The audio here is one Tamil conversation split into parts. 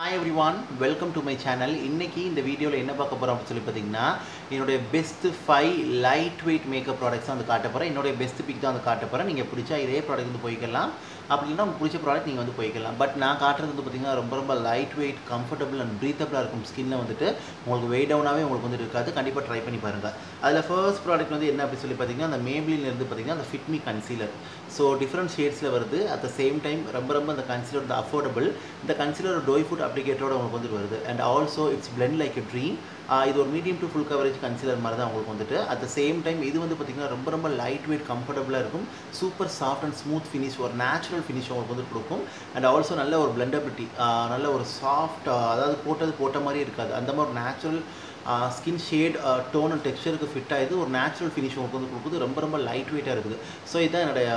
Hi everyone, welcome to my channel. இன்னைக்கு இந்த வீடியோல என்ன பார்க்க போறோம் அப்படி சொல்லி பாத்தீங்கன்னா என்னோட best 5 light weight makeup products வந்து காட்ட போறேன். என்னோட பெஸ்ட் பிக் தான் வந்து காட்ட போறேன். நீங்க பிடிச்சா இதே ப்ராடக்ட் வந்து போய்க்கலாம். அப்படி இல்லனா உங்களுக்கு பிடிச்ச ப்ராடக்ட் நீங்க வந்து போய்க்கலாம். பட் நான் காட்டுறது வந்து பாத்தீங்கன்னா ரொம்ப லைட் வெயிட், கம்ஃபர்ட்டபிள் அண்ட் பிரீத்தபிளா இருக்கும். ஸ்கின்ல வந்துட்டு உங்களுக்கு வெயிட் டவுனாவே உங்களுக்கு வந்து இருக்காது. கண்டிப்பா ட்ரை பண்ணி பாருங்க. அதுல ஃபர்ஸ்ட் ப்ராடக்ட் வந்து என்ன அப்படி சொல்லி பாத்தீங்கன்னா அந்த மேப்ளின்ல இருந்து பாத்தீங்கன்னா அந்த fit me concealer. So different ஷேட்ஸ்ல வருது. அட் த சேம் டைம் ரொம்ப அந்த கன்சீலர் வந்து அஃபோர்டபிள். இந்த கன்சீலர் டோய் ஃபுட் அப்ளிகேட்டரோட உங்களுக்கு வந்து வருது. And also it's blend like a dream. இது ஒரு medium to full coverage concealer மாதிரி தான் உங்களுக்கு வந்துட்டு. அட் த சேம் டைம் இது வந்து பார்த்தீங்கன்னா ரொம்ப லைட் வெயிட், கம்ஃபர்டபுளாக இருக்கும். Super soft and smooth finish, ஒரு நேச்சுரல் ஃபினிஷ் உங்களுக்கு வந்து கொடுக்கும். அண்ட் ஆல்சோ நல்ல ஒரு பிளெண்டபிலிட்டி, நல்ல ஒரு சாஃப்ட், அதாவது போட்ட மாதிரி இருக்காது. அந்த மாதிரி ஒரு natural skin shade, tone and டெக்ஸ்சருக்கு ஃபிட் ஆகிது. ஒரு நேச்சுரல் ஃபினிஷ் உங்களுக்கு வந்து கொடுக்குது. ரொம்ப லைட் வெயிட்டாக இருக்குது. ஸோ இதுதான் என்னுடைய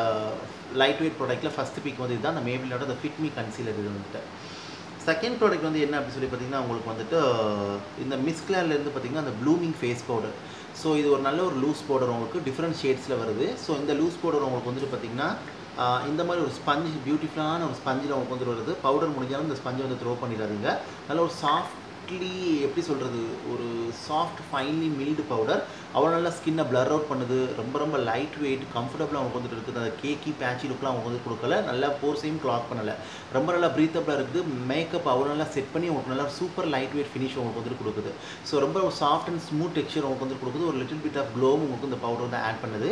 லைட் வெயிட் ப்ராடக்ட்டில் ஃபஸ்ட்டு பிக் வந்து இதுதான் அந்த மேப்ளினோட அந்த ஃபிட் மீ கன்சீலர். இது வந்துட்டு செகண்ட் ப்ராடக்ட் வந்து என்ன அப்படி சொல்லி பார்த்தீங்கன்னா உங்களுக்கு வந்துட்டு இந்த மிஸ்க்லேர்லேருந்து பார்த்தீங்கன்னா அந்த ப்ளூமிங் ஃபேஸ் பவுடர். ஸோ இது ஒரு நல்ல ஒரு லூஸ் பவுடர், உங்களுக்கு டிஃப்ரெண்ட் ஷேட்ஸில் வருது. ஸோ இந்த லூஸ் பவுடர் உங்களுக்கு வந்துட்டு பார்த்தீங்கன்னா இந்த மாதிரி ஒரு ஸ்பஞ்ச், பியூட்டிஃபுல்லான ஒரு ஸ்பஞ்சில் உங்களுக்கு வந்துட்டு வருது. பவுடர் முடிஞ்சாலும் இந்த ஸ்பஞ்சை வந்து த்ரோ பண்ணிடாதீங்க. நல்ல ஒரு சாஃப்ட்லி, எப்படி சொல்கிறது, ஒரு சாஃப்ட் ஃபைன்லி மில்டு பவுடர். அவ்வளோ நல்லா ஸ்கின்னை பிளர் அவுட் பண்ணுது. ரொம்ப லைட் வெயிட், கம்ஃபர்டபுளாக அவங்களுக்கு வந்துட்டு இருக்குது. அந்த கேக்கி பேட்சி லுக்லாம் அவங்க வந்து கொடுக்கல. நல்லா போர்ஸையும் கிளாக் பண்ணலை. ரொம்ப நல்லா ப்ரீத்தபிளாக இருக்குது. மேக்கப் அவ்வளோ நல்லா செட் பண்ணி உங்களுக்கு நல்லா சூப்பர் லைட் வெயிட் ஃபினிஷ் உங்களுக்கு வந்துட்டு கொடுக்குது. ஸோ ரொம்ப சாஃப்ட் அண்ட் ஸ்மூத் டெக்ஸ்சர் உங்களுக்கு வந்து கொடுக்குது. ஒரு லிட்டில் பிட் ஆஃப் க்ளோவும் உங்களுக்கு இந்த பவுடர் வந்து ஆட் பண்ணுது.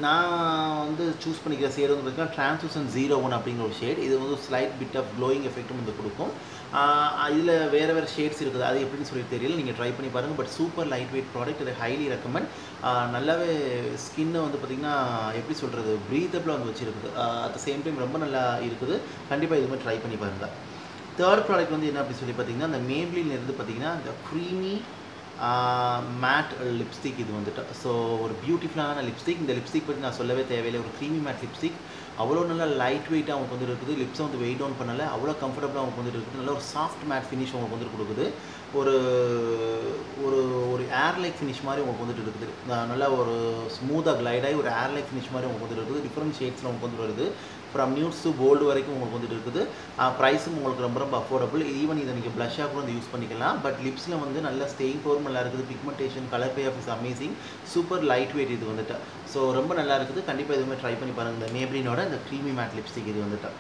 நான் வந்து சூஸ் பண்ணிக்கிற ஷேட் வந்து பார்த்தீங்கன்னா டிரான்ஸ்லூசன்ட் 01 அப்படிங்கிற ஒரு ஷேட். இது வந்து ஸ்லைட் பிட் ஆஃப் க்ளோயிங் எஃபெக்ட்டும் வந்து கொடுக்கும். இதில் வேறு ஷேட்ஸ் இருக்குது. அது எப்படின்னு சொல்லி தெரியல, நீங்கள் ட்ரை பண்ணி பாருங்கள். But super light wait product. இதை ஹைலி ரெக்கமெண்ட். நல்லாவே ஸ்கின்னை வந்து பார்த்திங்கன்னா எப்படி சொல்கிறது, ப்ரீத்தபிளாக வந்து வச்சுருக்குது. அட் த சேம் டைம் ரொம்ப நல்லா இருக்குது. கண்டிப்பாக இதுமாதிரி ட்ரை பண்ணி பாருங்கள். தேர்ட் ப்ராடக்ட் வந்து என்ன அப்படி சொல்லி பார்த்தீங்கன்னா அந்த மேப்ளின்ல இருந்து பார்த்தீங்கன்னா இந்த க்ரீமி மேட் லிப்ஸ்டிக். இது வந்துட்டு ஸோ ஒரு பியூட்டிஃபுல்லான லிப்ஸ்டிக். இந்த லிப்ஸ்டிக் பற்றி நான் சொல்லவே தேவையில்லை. ஒரு க்ரீமி மேட் லிப்ஸ்டிக். அவ்வளோ நல்லா லைட் வெயிட்டாக அவங்களுக்கு வந்து இருக்குது. லிப்ஸை வந்து வெயிட் டவுன் பண்ணலை. அவ்வளோ கம்ஃபர்டபுளாக அவங்களுக்கு வந்து இருக்குது. நல்ல ஒரு சாஃப்ட் மேட் ஃபினிஷ் அவங்களுக்கு வந்து கொடுக்குது. ஒரு ஒரு ஒரு ஏர் லைக் ஃபினிஷ் மாதிரி உங்களுக்கு வந்துட்டு இருக்குது. நல்லா ஒரு ஸ்மூத்தாக க்ளைடாகி ஒரு ஏர் லைக் ஃபினிஷ் மாதிரி உங்களுக்கு வந்துட்டு இருக்குது. டிஃப்ரெண்ட் ஷேட்ஸில் உங்களுக்கு வந்து வருது. ஃப்ரம் நியூட்ஸ் டு கோல்டு வரைக்கும் உங்களுக்கு வந்துட்டு இருக்குது. ப்ரைஸும் உங்களுக்கு ரொம்ப அஃபோர்டபுள். ஈவன் இதை நீங்கள் ப்ளஷ்ஷாக கூட வந்து யூஸ் பண்ணிக்கலாம். பட் லிப்ஸில் வந்து நல்ல ஸ்டேயிங் பவர் நல்லா இருக்குது. Pigmentation, colour pay off is amazing. Super light weight இது வந்துட்டு. ஸோ ரொம்ப நல்லா இருக்குது. கண்டிப்பாக இதுவுமே ட்ரை பண்ணி பாருங்கள். இந்த மேப்ளினோட இந்த க்ரீமி மேட் லிப்ஸ்டிக் இது வந்துட்டு.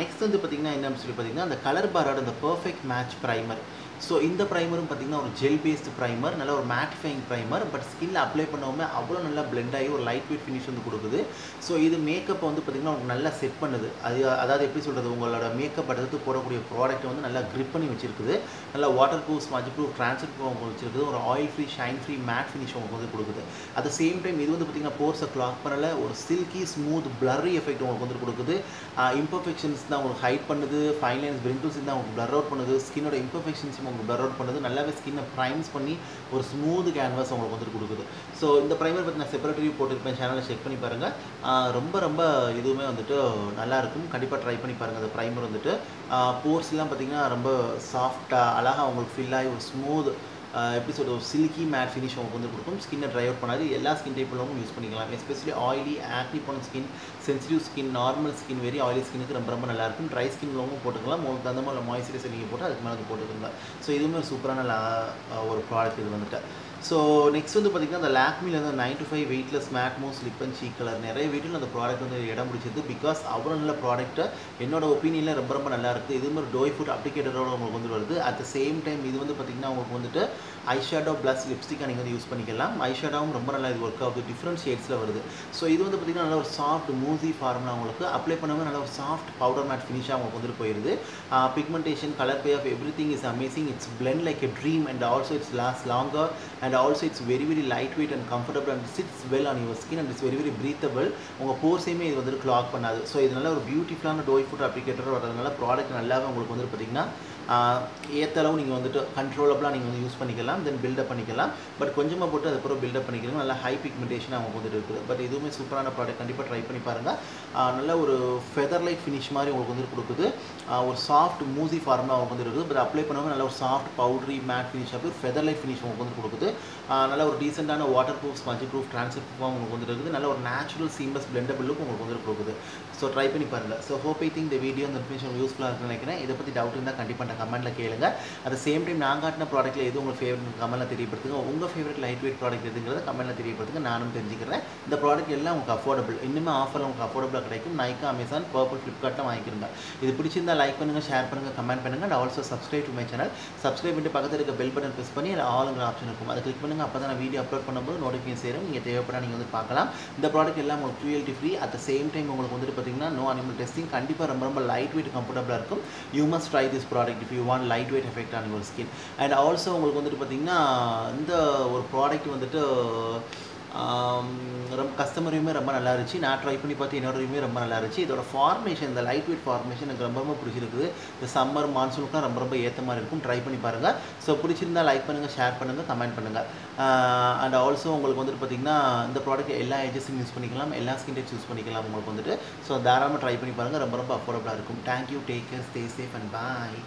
நெக்ஸ்ட் வந்து பார்த்திங்கன்னா என்னன்னு சொல்லி பார்த்தீங்கன்னா அந்த கலர் பாரோட இந்த பர்ஃபெக்ட் மேட்ச் ப்ரைமர். ஸோ இந்த ப்ரைமரும் பார்த்திங்கன்னா ஒரு ஜெல் பேஸ்டு ப்ரைமர். நல்ல ஒரு மேட்டிஃபைங் ப்ரைமர். பட் ஸ்கின்ல அப்ளை பண்ணாமல் அவ்வளோ நல்லா பிளெண்ட் ஆகி ஒரு லைட் வெயிட் ஃபினிஷ் வந்து கொடுக்குது. ஸோ இது மேக்கப்பை வந்து பார்த்திங்கன்னா உங்களுக்கு நல்லா செட் பண்ணுது. அதாவது எப்படி சொல்கிறது, உங்களோட மேக்கப் அடுத்து போடக்கூடிய ப்ராடக்ட்டை வந்து நல்லா க்ரிப் பண்ணி வச்சிருக்குது. நல்லா water proof, smudge proof, transfer proof உங்களுக்கு வச்சிருக்குது. ஒரு oil free, shine free matte finish உங்களுக்கு வந்து கொடுக்குது. அட் த சேம் டைம் இது வந்து பார்த்திங்கன்னா போர்ஸை கிளாக் பண்ணலை. ஒரு சில்கி ஸ்மூத் பிளர்ரி எஃபெக்ட் உங்களுக்கு வந்து கொடுக்குது. இம்பர்ஃபெக்ஷன்ஸ் தான் உங்களுக்கு ஹைட் பண்ணுது. ஃபைன் லைன்ஸ், பிரிங்கிள்ஸ் தான் உங்களுக்கு பிளர் அவுட் பண்ணுது. ஸ்கின்னோட இம்பர்ஃபெக்ஷன்ஸ் உங்களுக்கு பிளர் அவுட் பண்ணுது. நல்லாவே ஸ்கின்னை ப்ரைம்ஸ் பண்ணி ஒரு ஸ்மூத் கேன்வாஸ் உங்களுக்கு வந்துட்டு கொடுக்குது. ஸோ இந்த ப்ரைமர் பற்றி நான் செப்பரேட் ரிவ்யூ போட்டிருப்பேன், சேனலில் செக் பண்ணி பாருங்கள். ரொம்ப இதுவுமே வந்துட்டு நல்லாயிருக்கும். கண்டிப்பாக ட்ரை பண்ணி பாருங்கள். அந்த ப்ரைமர் வந்துட்டு போர்ஸ்லாம் பார்த்திங்கன்னா ரொம்ப சாஃப்டாக அழகாக உங்களுக்கு ஃபில் ஆகி ஒரு ஸ்மூத், எப்படி சொல்கிறது, ஒரு சில்கி மேட் ஃபினிஷ் உங்களுக்கு வந்து கொடுக்கும். ஸ்கின்னை ட்ரை அவுட் பண்ணாது. எல்லா ஸ்கின் டைப் உள்ளவங்க யூஸ் பண்ணிக்கலாம். Especially oily, acne prone skin, sensitive skin, normal skin, very oily ஸ்கினுக்கு ரொம்ப நல்லாயிருக்கும். ட்ரை ஸ்கின் உள்ளவங்க போட்டுக்கலாம். உங்களுக்கு தகுந்த மாதிரி மாய்ஸ்சரைசர் நீங்கள் போட்டு அதுக்கு மேலே வந்து போட்டுக்கோங்க. ஸோ இதுவுமே ஒரு சூப்பரான ஒரு ப்ராடக்ட் இது வந்துட்டு. ஸோ நெக்ஸ்ட் வந்து பார்த்திங்கன்னா அந்த லாக்மியில் வந்து 9 to 5 weightless matte move slip and seek colour. நிறைய வீட்டில் அந்த ப்ராடக்ட் வந்து இடம் பிடிச்சது. பிகாஸ் அவ்வளோ நல்ல ப்ராடக்ட்டை என்னோட ஒப்பீனியனில் ரொம்ப நல்லா இருக்குது. இது மாதிரி டோய் ஃபுட் அப்ளிகேட்டரோட உங்களுக்கு வந்து வருது. அட் த சேம் டைம் இது வந்து பார்த்திங்கன்னா உங்களுக்கு வந்துட்டு ஐ ஷேடோ ப்ளஸ் லிப்ஸ்டிக்காக நீங்கள் வந்து யூஸ் பண்ணிக்கலாம். ஐ ஷேடோவும் ரொம்ப நல்லா இது ஒர்க் ஆகுது. டிஃப்ரெண்ட் ஷேட்ஸில் வருது. ஸோ இது வந்து பார்த்திங்கன்னா நல்ல ஒரு சாஃப்ட் மூசி ஃபார்மில் உங்களுக்கு அப்ளை பண்ணாமல் நல்ல ஒரு சாஃப்ட் பவுடர் மேட் ஃபினிஷாக உங்களுக்கு வந்துட்டு போயிடுது. Pigmentation, colour pay off everything is amazing. It's blend like a dream and also it's last longer and also it's very lightweight and comfortable and sits well on your skin and it's very breathable. உங்கள் போர்ஸையுமே இது வந்து கிளாக் பண்ணாது. ஸோ இது நல்ல ஒரு பியூட்டிஃபுல்லான டோய் ஃபுட் அப்ளிகேட்டர் வரதுனால ப்ராடக்ட் நல்லாவே உங்களுக்கு வந்து பார்த்திங்கன்னா ஏற்ற அளவு நீங்கள் வந்துட்டு கண்ட்ரோலபிளாக நீங்கள் வந்து யூஸ் பண்ணிக்கலாம். தென் பில்டப் பண்ணிக்கலாம். பட் கொஞ்சமாக போட்டு அதுக்கப்புறம் பில்டப் பண்ணிக்கலாம். நல்லா ஹை பிக்மெண்டேஷன் அவங்க வந்துட்டு இருக்குது. பட் இதுவுமே சூப்பரான ப்ராடக்ட். கண்டிப்பாக ட்ரை பண்ணி பாருங்கள். நல்ல ஒரு ஃபெதர் லைக் ஃபினிஷ் மாதிரி உங்களுக்கு வந்து கொடுக்குது. ஒரு சாஃப்ட் மூசி ஃபார்மில் உங்களுக்கு வந்து இருக்குது. பட் அப்ளை பண்ணுவாங்க நல்ல ஒரு சாஃப்ட் பவுட்ரி மேட் ஃபினிஷ் அப்படி ஒரு ஃபெதர் லைட் ஃபினிஷ் உங்களுக்கு வந்து கொடுக்குது. நல்ல ஒரு டீசெண்டான வாட்டர் ப்ரூஃப் ஸ்பஞ்சி ப்ரூஃப் ட்ரான்ஸ்ஃபர் ப்ரூஃபாக உங்களுக்கு வந்து இருக்குது. நல்ல ஒரு நேச்சுரல் சீம்லெஸ் பிளெண்டபிள் லுக் உங்களுக்கு வந்து கொடுக்குது. ஸோ ட்ரை பண்ணி பாருங்கள். ஸோ ஹோப் ஐ திங்க் இந்த வீடியோ இந்த இன்ஃபர்மேஷன் யூஸ்ஃபுல்லாக இருக்குன்னு நினைக்கிறேன். இதை பற்றி டவுட் இருந்தால் கண்டிப்பாக கமெண்ட்டில் கேளுங்க. அட் சேம் டைம் நான் காட்டின ப்ராடக்ட்டில் எது உங்கள் ஃபேவரட் கமெண்ட்டில் தெரியப்படுத்துங்க. உங்கள் ஃபேவரட் லைட் வெயிட் ப்ராடக்ட் எதுங்கிறத கமெண்ட்டில் தெரியப்படுத்துங்க. நானும் தெரிஞ்சுக்கிறேன். இந்த ப்ராடக்ட் எல்லாம் உங்களுக்கு அஃபோர்டபுள், இன்னுமே ஆஃபரில் உங்களுக்கு அஃபோர்டபுளாக கிடைக்கும். Nykaa, Amazon, Purplle, Flipkartல வாங்கிக்கிறங்க. இது பிடிச்சிருந்தால் லைக் பண்ணுங்கள், ஷேர் பண்ணுங்கள், கமெண்ட் பண்ணுங்கள். And also subscribe to my channel. Subscribe பண்ணிட்டு பக்கத்தில் இருக்க பெல் பட்டன் ப்ரெஸ் பண்ணி அதில் ஆளுங்கிற ஆப்ஷன் இருக்கும், அதை கிளிக் பண்ணுங்கள். அப்போ தான் நான் வீடியோ அப்லோட் பண்ணும்போது நோட்டிஃபிகேஷன் சேரும். நீங்கள் தேவைப்பட நீங்கள் வந்து பார்க்கலாம். இந்த ப்ராடக்ட் எல்லாம் உங்களுக்கு cruelty free. At the same time உங்களுக்கு வந்துட்டு பார்த்தீங்கன்னா நோ அனிமல் டெஸ்டிங். கண்டிப்பாக ரொம்ப லைட் வெயிட் கம்ஃபர்டபுளாக இருக்கும். You must try this product if you want light weight effect on your skin. And also உங்களுக்கு வந்துட்டு பார்த்தீங்கன்னா இந்த ஒரு ப்ராடக்ட் வந்துட்டு ரொம்ப கஸ்டமர் ரொம்ப நல்லா இருந்துச்சு. நான் ட்ரை பண்ணி பார்த்து என்னோட ரிவ்யூ ரொம்ப நல்லா இருந்துச்சு. இதோட ஃபார்மேஷன், இந்த லைட் வெயிட் ஃபார்மேஷன் எனக்கு ரொம்ப பிடிச்சிருக்குது. இந்த சம்மர் மான்சூனுக்குலாம் ரொம்ப ஏற்ற மாதிரி இருக்கும். ட்ரை பண்ணி பாருங்கள். ஸோ பிடிச்சிருந்தால் லைக் பண்ணுங்கள், ஷேர் பண்ணுங்கள், கமெண்ட் பண்ணுங்கள். அண்ட் ஆல்சோ உங்களுக்கு வந்துட்டு பார்த்திங்கன்னா இந்த ப்ராடக்ட் எல்லா ஏஜஸும் யூஸ் பண்ணிக்கலாம், எல்லா ஸ்கின் டைப்ஸ் யூஸ் பண்ணிக்கலாம் உங்களுக்கு வந்துட்டு. ஸோ தாராளமாக ட்ரை பண்ணி பாருங்கள். ரொம்ப அஃபோர்டபுளாக இருக்கும். Thank you, take care, stay safe and bye.